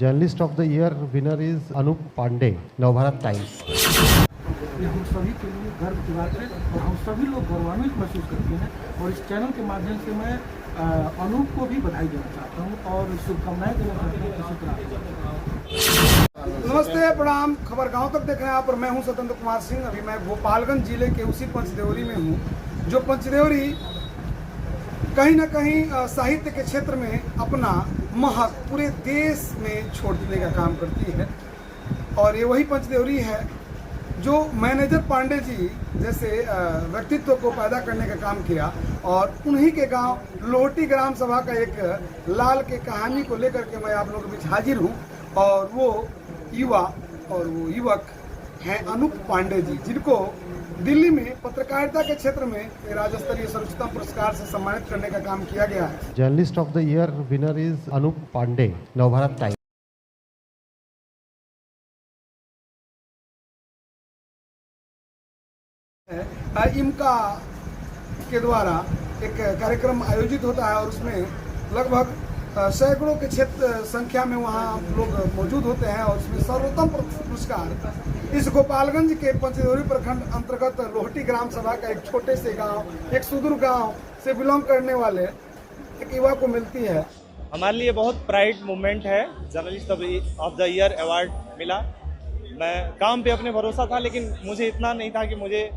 Journalist of the year winner is Anoop Pandey, Navbharat Times. ये हम सभी के लिए गर्व की बात है और हम सभी लोग गौरवान्वित महसूस करते हैं। और इस चैनल के माध्यम से मैं अनूप को भी बधाई देना चाहता हूँ और शुभकामनाएं देना चाहता हूँ इसी तरह। नमस्ते, प्रणाम। खबर गांव तक देख रहे हैं आप और मैं हूं स्वतंत्र कुमार सिंह। अभी मैं गोपालगंज जिले के उसी पंचदेवरी में हूं, जो पंचदेवरी कहीं ना कहीं साहित्य के क्षेत्र में अपना महक पूरे देश में छोड़ने का काम करती है। और ये वही पंचदेवरी है जो मैनेजर पांडे जी जैसे व्यक्तित्व को पैदा करने का काम किया। और उन्हीं के गांव लोहटी ग्राम सभा का एक लाल के कहानी को लेकर के मैं आप लोगों के बीच हाजिर हूं। और वो युवक हैं अनूप पांडे जी, जिनको दिल्ली में पत्रकारिता के क्षेत्र में राज्य स्तरीय सर्वोच्चतम पुरस्कार से सम्मानित करने का काम किया गया है। Journalist of the year winner is Anoop Pandey, Navbharat times. इमका के द्वारा एक कार्यक्रम आयोजित होता है और उसमें लगभग सैकड़ों के क्षेत्र संख्या में वहाँ लोग मौजूद होते हैं। और उसमें सर्वोत्तम पुरस्कार इस गोपालगंज के पंचदेवरी प्रखंड अंतर्गत लोहटी ग्राम सभा का एक छोटे से गांव, एक सुदूर गांव से बिलोंग करने वाले एक युवा को मिलती है। हमारे लिए बहुत प्राइड मोमेंट है। Journalist of the year award मिला। मैं काम पे अपने भरोसा था, लेकिन मुझे इतना नहीं था कि मुझे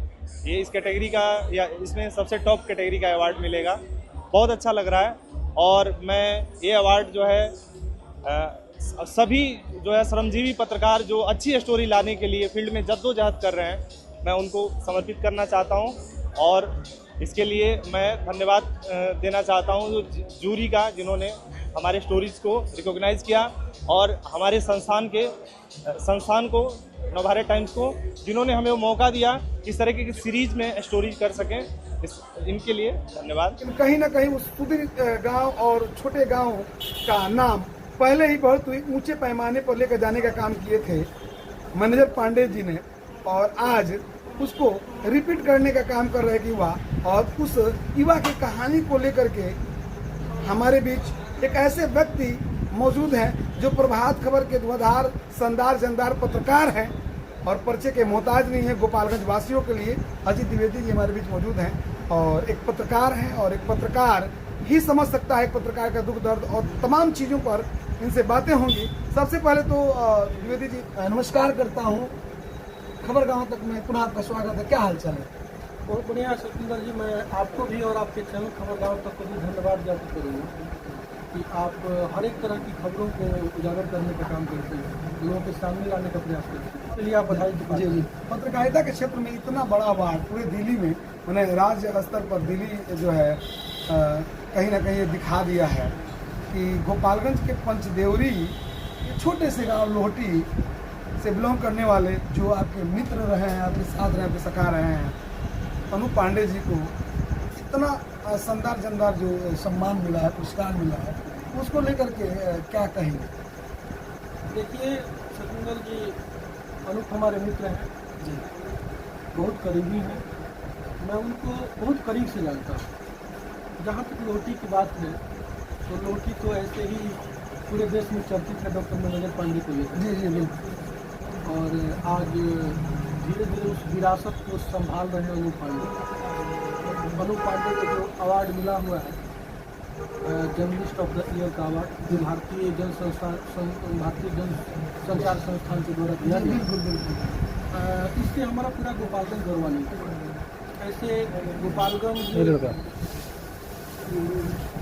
ये इस कैटेगरी का या इसमें सबसे टॉप कैटेगरी का अवार्ड मिलेगा। बहुत अच्छा लग रहा है। और मैं ये अवार्ड जो है सभी जो है श्रमजीवी पत्रकार जो अच्छी स्टोरी लाने के लिए फील्ड में जद्दोजहद कर रहे हैं, मैं उनको समर्पित करना चाहता हूं। और इसके लिए मैं धन्यवाद देना चाहता हूं जो जूरी का, जिन्होंने हमारे स्टोरीज को रिकॉग्नाइज किया, और हमारे संस्थान को नवभारत टाइम्स को, जिन्होंने हमें वो मौका दिया इस तरह की सीरीज में स्टोरीज कर सकें। इनके लिए धन्यवाद। कहीं ना कहीं उस सुदूर गांव और छोटे गांव का नाम पहले ही बहुत ऊंचे पैमाने पर लेकर जाने का काम किए थे मैनेजर पांडे जी ने। और आज उसको रिपीट करने का काम कर रहे युवा, और उस युवा की कहानी को लेकर के हमारे बीच एक ऐसे व्यक्ति मौजूद हैं जो प्रभात खबर के धुआंधार शानदार जानदार पत्रकार हैं और परिचय के मोहताज नहीं है गोपालगंज वासियों के लिए। अजीत द्विवेदी जी हमारे बीच मौजूद हैं और एक पत्रकार हैं, और एक पत्रकार ही समझ सकता है एक पत्रकार का दुख दर्द और तमाम चीज़ों पर इनसे बातें होंगी। सबसे पहले तो द्विवेदी जी नमस्कार करता हूँ। खबर गाँव तक में पुनः आपका स्वागत है। क्या हाल चाल है? बहुत बढ़िया सतिंदर जी, मैं आपको भी और आपके चैनल खबर गाँव तक को भी धन्यवाद ज्ञापित करूँगा कि आप हर एक तरह की खबरों को उजागर करने का काम करते हैं, लोगों के सामने लाने का प्रयास करते हैं। इसलिए आप बधाई दीजिए। जी, पत्रकारिता के क्षेत्र में इतना बड़ा अवार्ड पूरे दिल्ली में, मैंने राज्य स्तर पर दिल्ली जो है कहीं ना कहीं ये दिखा दिया है कि गोपालगंज के पंचदेवरी छोटे से गांव लोहटी से बिलोंग करने वाले जो आपके मित्र रहे हैं, आपके साथ रहे, आपके सखा रहे हैं, अनूप पांडे जी को इतना शानदार जानदार जो सम्मान मिला है, पुरस्कार मिला है, उसको लेकर के क्या कहेंगे? देखिए सतिंदर जी, अनूप हमारे मित्र हैं जी, बहुत करीबी हैं। मैं उनको बहुत करीब से जानता हूँ। जहाँ तक लोहटी की बात है तो लोहटी तो ऐसे ही पूरे देश में चर्चित है डॉक्टर मैनेजर पांडे को लेकर। जी जी बिल्कुल। और आज धीरे धीरे उस विरासत को संभाल रहे हैं अनूप पांडे। अनूप पांडे को जो अवार्ड मिला हुआ है जर्नलिस्ट ऑफ द ईयर का अवार्ड, जो भारतीय जन संचार संस्थान के द्वारा दिया गया, बिल्कुल इससे हमारा पूरा गोपालगंज गौरवान्वित है। ऐसे गोपालगंज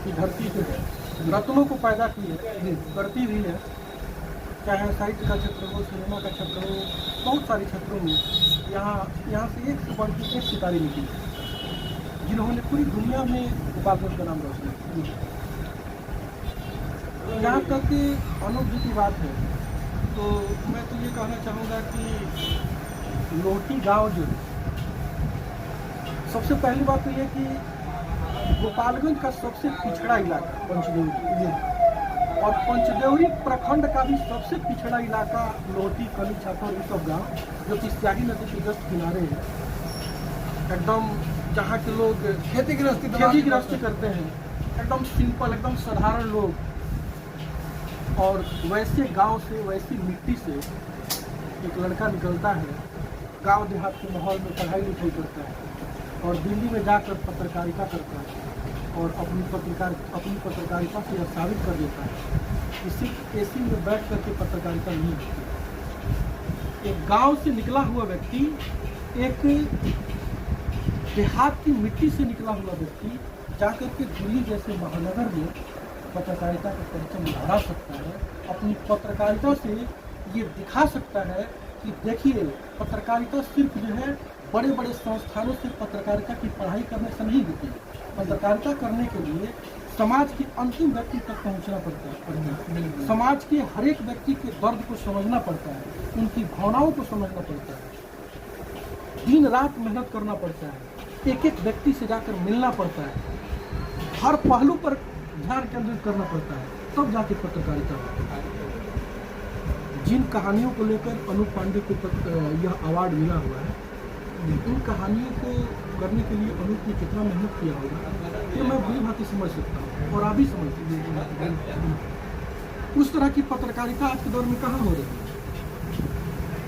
की धरती जो है रत्नों को पैदा की है, करती भी है, चाहे साहित्य का क्षेत्र हो, सिनेमा का क्षेत्र हो, बहुत सारे क्षेत्रों में यहाँ से एक से बढ़ के एक सितारे निकली, जिन्होंने पूरी दुनिया में गोपालगंज का नाम रोशन किया। यहाँ तक कि अनूप जी की बात है तो मैं तो ये कहना चाहूँगा कि लोहटी गांव जो है, सबसे पहली बात तो ये कि गोपालगंज का सबसे पिछड़ा इलाका पंचदेवरी, और पंचदेवरी प्रखंड का भी सबसे पिछड़ा इलाका लोहटी, कली, छापर, ये सब गाँव जो कि त्यागी नदी के जस्ट किनारे है, एकदम जहाँ के लोग खेती गृहस्थी करते हैं, एकदम सिंपल, एकदम साधारण लोग। और वैसे गांव से, वैसी मिट्टी से एक लड़का निकलता है, गांव देहात के माहौल में पढ़ाई लिखाई करता है और दिल्ली में जाकर पत्रकारिता करता है और अपनी पत्रकारिता से यह साबित कर देता है कि सिर्फ एसी में बैठ करके पत्रकारिता नहीं होती। एक गांव से निकला हुआ व्यक्ति, एक देहात की मिट्टी से निकला हुआ व्यक्ति जाकर के दिल्ली जैसे महानगर में पत्रकारिता का परिचय लहरा सकता है। अपनी पत्रकारिता से ये दिखा सकता है कि देखिए, पत्रकारिता सिर्फ जो है बड़े बड़े संस्थानों से पत्रकारिता की पढ़ाई करने से नहीं होती। पत्रकारिता करने के लिए समाज के अंतिम व्यक्ति तक पहुंचना पड़ता है। समाज के हर एक व्यक्ति के दर्द को समझना पड़ता है, उनकी भावनाओं को समझना पड़ता है, दिन रात मेहनत करना पड़ता है, एक एक व्यक्ति से जाकर मिलना पड़ता है, हर पहलू पर ध्यान केंद्रित करना पड़ता है, तब जाके पत्रकारिता होती है। जिन कहानियों को लेकर अनूप पांडे को यह अवार्ड मिला हुआ है, इन कहानियों को करने के लिए अनूप ने कितना मेहनत किया होगा ये मैं भली भांति समझ सकता हूँ और आप भी समझते हैं। उस तरह की पत्रकारिता आज के दौर में कहाँ हो रही है?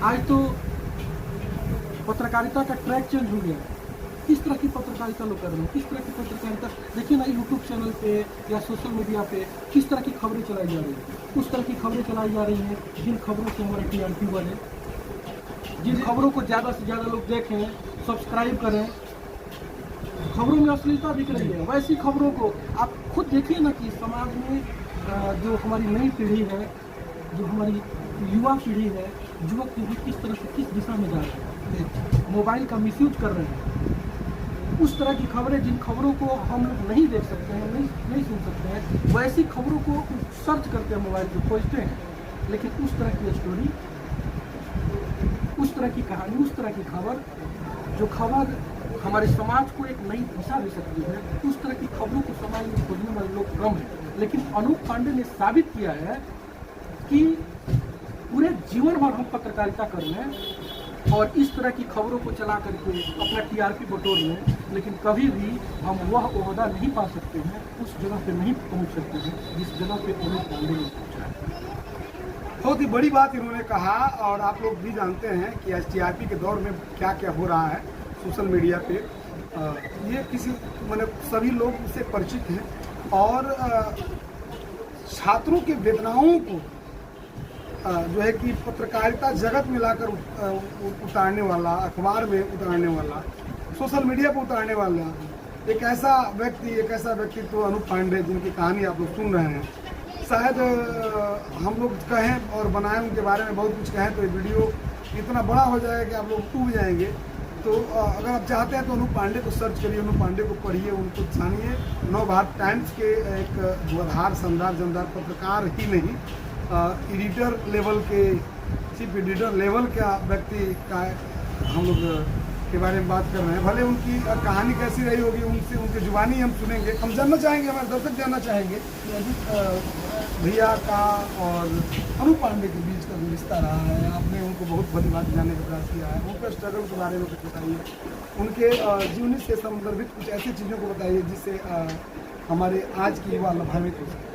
आज तो पत्रकारिता का ट्रैक चेंज हो गया है। किस तरह की पत्रकारिता लोग कर रहे हैं, किस तरह की पत्रकारिता, देखिए ना यूट्यूब चैनल पे या सोशल मीडिया पे किस तरह की खबरें चलाई जा रही हैं। उस तरह की खबरें चलाई जा रही हैं जिन खबरों से हमारे टीआरपी बढ़े, जिन खबरों को ज़्यादा से ज़्यादा लोग देखें, सब्सक्राइब करें। खबरों में अश्लीलता दिख रही है, वैसी खबरों को आप खुद देखिए ना कि समाज में जो हमारी नई पीढ़ी है, जो हमारी युवा पीढ़ी है, युवक पीढ़ी किस तरह से किस दिशा में जा रहे हैं, मोबाइल का मिसयूज कर रहे हैं। उस तरह की खबरें, जिन खबरों को हम लोग नहीं देख सकते हैं, नहीं सुन सकते हैं, वैसी खबरों को सर्च करते हैं, मोबाइल पे खोजते हैं। लेकिन उस तरह की स्टोरी, उस तरह की कहानी, उस तरह की खबर, जो खबर हमारे समाज को एक नई दिशा दे सकती है, उस तरह की खबरों को समाज में खोजने वाले लोग कम हैं। लेकिन अनूप पांडे ने साबित किया है कि पूरे जीवन भर हम पत्रकारिता कर लें और इस तरह की खबरों को चला करके अपना टीआरपी बटोर लें, लेकिन कभी भी हम वह ओहदा नहीं पा सकते हैं, उस जगह पे नहीं पहुंच सकते हैं जिस जगह पे अनूप पांडे ने पहुंचा है। बहुत ही बड़ी बात इन्होंने कहा और आप लोग भी जानते हैं कि टीआरपी के दौर में क्या क्या हो रहा है सोशल मीडिया पे। ये किसी मतलब सभी लोग उससे परिचित हैं और छात्रों की वेदनाओं को जो है कि पत्रकारिता जगत में लाकर उतारने वाला, अखबार में उतारने वाला, सोशल मीडिया पर उतारने वाला एक ऐसा व्यक्तित्व अनूप पांडे, जिनकी कहानी आप लोग सुन रहे हैं। शायद हम लोग कहें और बनाएं उनके बारे में बहुत कुछ कहें तो ये वीडियो इतना बड़ा हो जाएगा कि आप लोग टूट जाएंगे। तो अगर आप चाहते हैं तो अनूप पांडे को सर्च करिए, अनूप पांडे को पढ़िए, उनको जानिए। नवभारत टाइम्स के एक धुआधार, शानदार, जानदार पत्रकार ही नहीं, एडिटर लेवल के, चीफ एडिटर लेवल का व्यक्ति का हम लोग के बारे में बात कर रहे हैं। भले उनकी कहानी कैसी रही होगी, उनसे उनकी जुबानी हम सुनेंगे। हम जानना चाहेंगे, हमारे दर्शक जानना चाहेंगे भैया का और अनूप पांडे के बीच का जो रिश्ता रहा है। आपने उनको बहुत भली बात जानने का प्रयास किया है, उनके स्ट्रगल के बारे में कुछ बताइए, उनके जीवनी से संदर्भित कुछ ऐसी चीज़ों को बताइए जिससे हमारे आज की युवा लाभान्वित हो सके।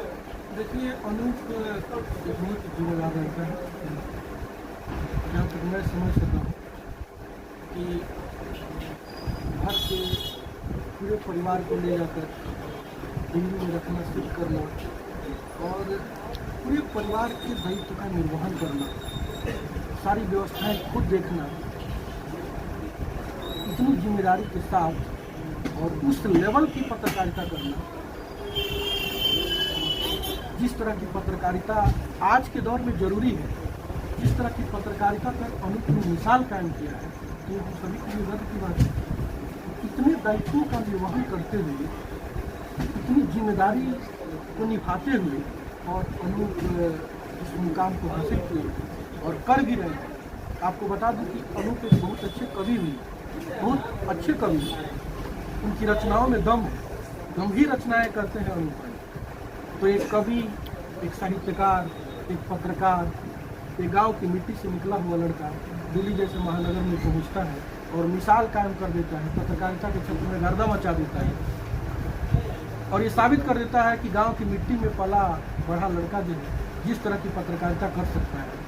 देखिए, अनूप एक बहुत जिम्मेदार लड़का है, जहाँ तक मैं समझ सकता हूँ कि घर के पूरे परिवार को ले जाकर दिल्ली में रखना, शिफ्ट करना और पूरे परिवार के दायित्व का निर्वहन करना, सारी व्यवस्थाएं खुद देखना, इतनी जिम्मेदारी के साथ और उस लेवल की पत्रकारिता करना, जिस तरह की पत्रकारिता आज के दौर में जरूरी है, जिस तरह की पत्रकारिता पर अनूप ने मिसाल कायम किया है, तो हम सभी के लिए गर्व की बात है। इतने दायित्वों का निर्वहन करते हुए, इतनी जिम्मेदारी को निभाते हुए और अनूप इस मुकाम को हासिल किए और कर भी रहे हैं। आपको बता दूं कि अनूप एक बहुत अच्छे कवि हुए, बहुत अच्छे कवि, उनकी रचनाओं में दम है, गंभीर रचनाएं करते हैं अनूप। तो एक कवि, एक साहित्यकार, एक पत्रकार, एक गांव की मिट्टी से निकला हुआ लड़का दिल्ली जैसे महानगर में पहुंचता है और मिसाल कायम कर देता है, पत्रकारिता के क्षेत्र में गर्दा मचा देता है और ये साबित कर देता है कि गांव की मिट्टी में पला बढ़ा लड़का जो है जिस तरह की पत्रकारिता कर सकता है,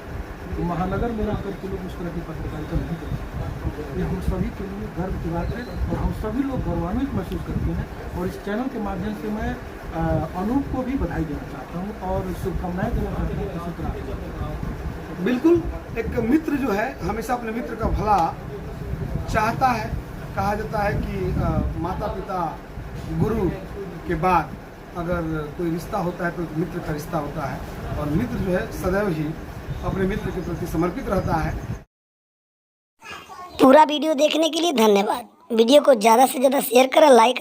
तो महानगर में रह करके लोग उस तरह की पत्रकारिता नहीं कर सकते। ये हम सभी के लिए गर्व की बात है और हम सभी लोग गौरवान्वित महसूस करते हैं। और इस चैनल के माध्यम से मैं अनूप को भी बधाई देना चाहता हूँ और शुभकामनाएं देना चाहता हूँ इसी तरह। बिल्कुल, एक मित्र जो है हमेशा अपने मित्र का भला चाहता है। कहा जाता है कि माता पिता गुरु के बाद अगर कोई रिश्ता होता है तो मित्र का रिश्ता होता है, और मित्र जो है सदैव ही अपने मित्र के प्रति समर्पित रहता है। पूरा वीडियो देखने के लिए धन्यवाद। वीडियो को ज़्यादा से ज़्यादा शेयर करें, लाइक करें।